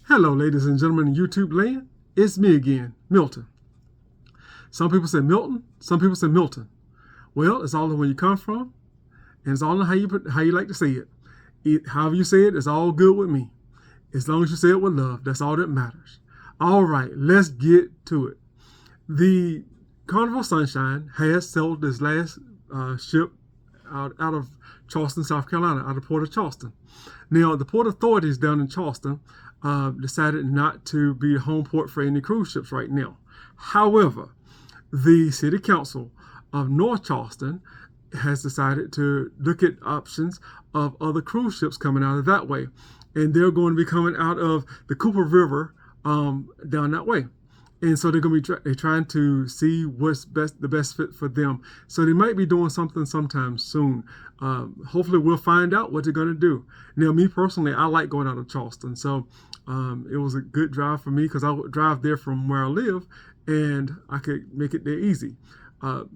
Hello, ladies and gentlemen in YouTube land. It's me again, Milton. Some people say Milton, some people say Milton. Well, it's all in where you come from, and it's all in how you like to say it. However you say it, it's all good with me. As long as you say it with love, that's all that matters. All right, let's get to it. The Carnival Sunshine has sailed this last ship out of Charleston, South Carolina, out of Port of Charleston. Now, the port authorities down in Charleston decided not to be a home port for any cruise ships right now. However, the City Council of North Charleston has decided to look at options of other cruise ships coming out of that way. And they're going to be coming out of the Cooper River down that way. And so they're going to be trying to see what's the best fit for them. So they might be doing something sometime soon. Hopefully we'll find out what they're going to do. Now, me personally, I like going out of Charleston. So it was a good drive for me because I would drive there from where I live and I could make it there easy.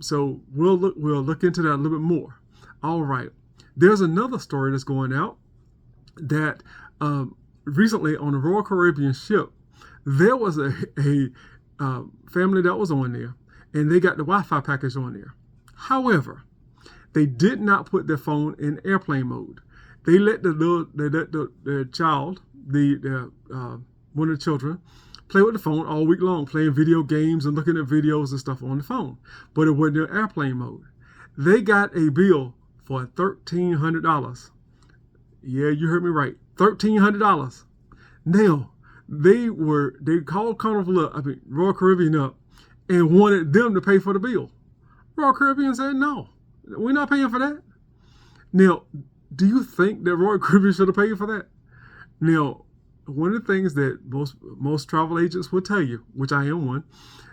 So we'll look into that a little bit more. All right. There's another story that's going out that recently on the Royal Caribbean ship, there was a family that was on there, and they got the Wi-Fi package on there. However, they did not put their phone in airplane mode. They let the child, one of the children, play with the phone all week long, playing video games and looking at videos and stuff on the phone. But it wasn't in airplane mode. They got a bill for $1,300. Yeah, you heard me right. $1,300. Now, they called Royal Caribbean up and wanted them to pay for the bill. Royal Caribbean said, no, we're not paying for that. Now, do you think that Royal Caribbean should have paid for that? Now, one of the things that most travel agents will tell you, which I am one,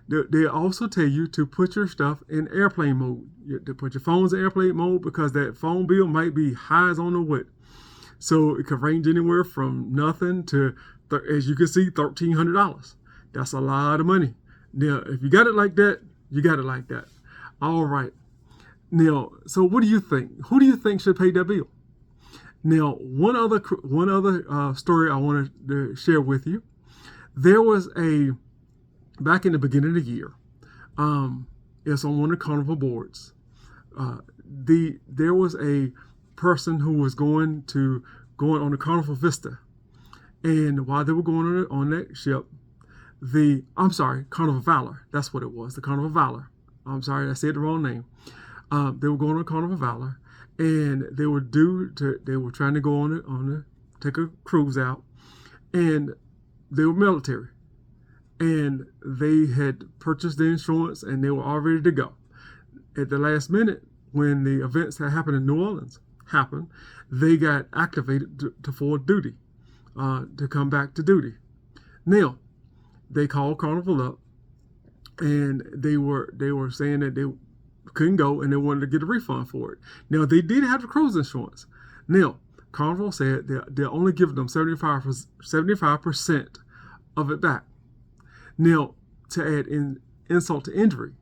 they also tell you to put your stuff in airplane mode. To put your phones in airplane mode because that phone bill might be high as on the what. So it could range anywhere from nothing to, as you can see, $1,300. That's a lot of money. Now, if you got it like that, you got it like that. All right. Now, so what do you think? Who do you think should pay that bill? Now, one other story I wanted to share with you. There was back in the beginning of the year, it's on one of the Carnival boards. There was a person who was going on the Carnival Vista. And while they were going on that ship, Carnival Valor. That's what it was, the Carnival Valor. I'm sorry, I said the wrong name. They were going on Carnival Valor, and they were trying to go take a cruise out, and they were military, and they had purchased the insurance, and they were all ready to go. At the last minute, when the events that happened in New Orleans happened, they got activated to full duty. To come back to duty. Now, they called Carnival up, and they were saying that they couldn't go and they wanted to get a refund for it. Now, they did have the cruise insurance. Now, Carnival said they're only giving them 75% of it back. Now, to add insult to injury,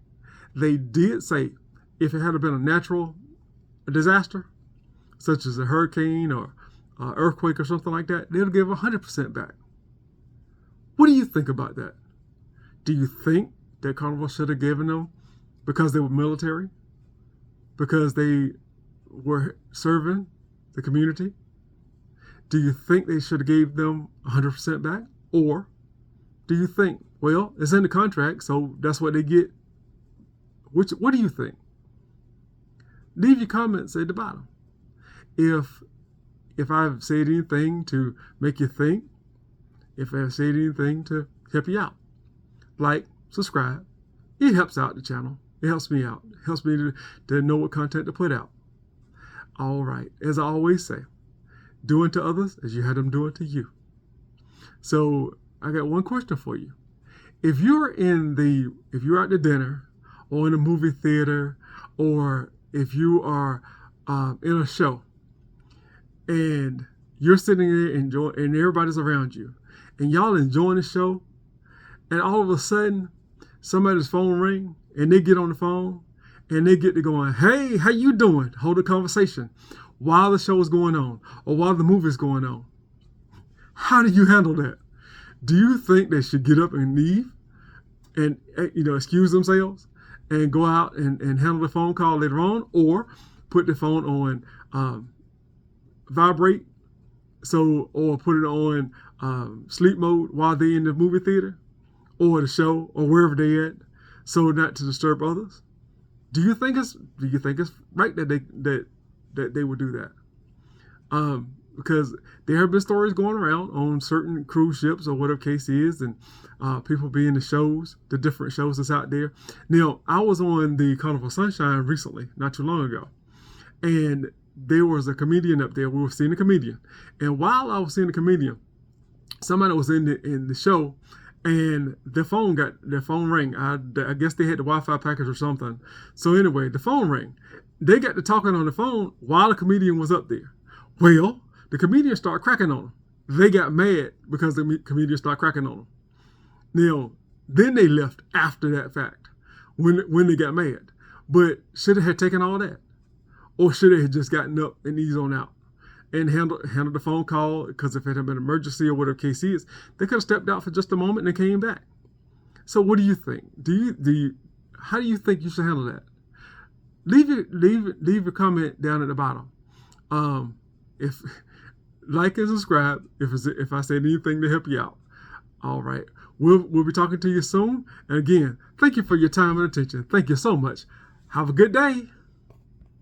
they did say if it had been a natural disaster, such as a hurricane or earthquake or something like that, they'll give 100% back. What do you think about that? Do you think that Carnival should have given them because they were military? Because they were serving the community? Do you think they should have gave them 100% back? Or do you think, well, it's in the contract, so that's what they get? What do you think? Leave your comments at the bottom. If I've said anything to make you think, if I've said anything to help you out, like, subscribe. It helps out the channel. It helps me out. It helps me to know what content to put out. All right. As I always say, do unto others as you had them do unto you. So I got one question for you. If you're at the dinner or in a movie theater, or if you are in a show, and you're sitting there enjoying, and everybody's around you, and y'all enjoying the show, and all of a sudden, somebody's phone ring, and they get on the phone, and they get to going, hey, how you doing? Hold a conversation while the show is going on, or while the movie is going on. How do you handle that? Do you think they should get up and leave and excuse themselves and go out and handle the phone call later on, or put the phone on vibrate, or put it on sleep mode while they're in the movie theater or the show or wherever they're at, so not to disturb others? Do you think it's right that they would do that? Because there have been stories going around on certain cruise ships or whatever case is, and people being the different shows that's out there. Now, I was on the Carnival Sunshine recently, not too long ago, and there was a comedian up there. We were seeing a comedian, and while I was seeing the comedian, somebody was in the show, and their phone rang. I guess they had the Wi-Fi package or something. So anyway, the phone rang. They got to talking on the phone while the comedian was up there. Well, the comedian started cracking on them. They got mad because the comedian started cracking on them. Now, then they left after that fact when they got mad. But should they have taken all that? Or should they have just gotten up and eased on out and handled the phone call? Because if it had been an emergency or whatever case is, they could have stepped out for just a moment and came back. So what do you think? How do you think you should handle that? Leave your comment down at the bottom. If like and subscribe if I said anything to help you out. All right. We'll be talking to you soon. And again, thank you for your time and attention. Thank you so much. Have a good day.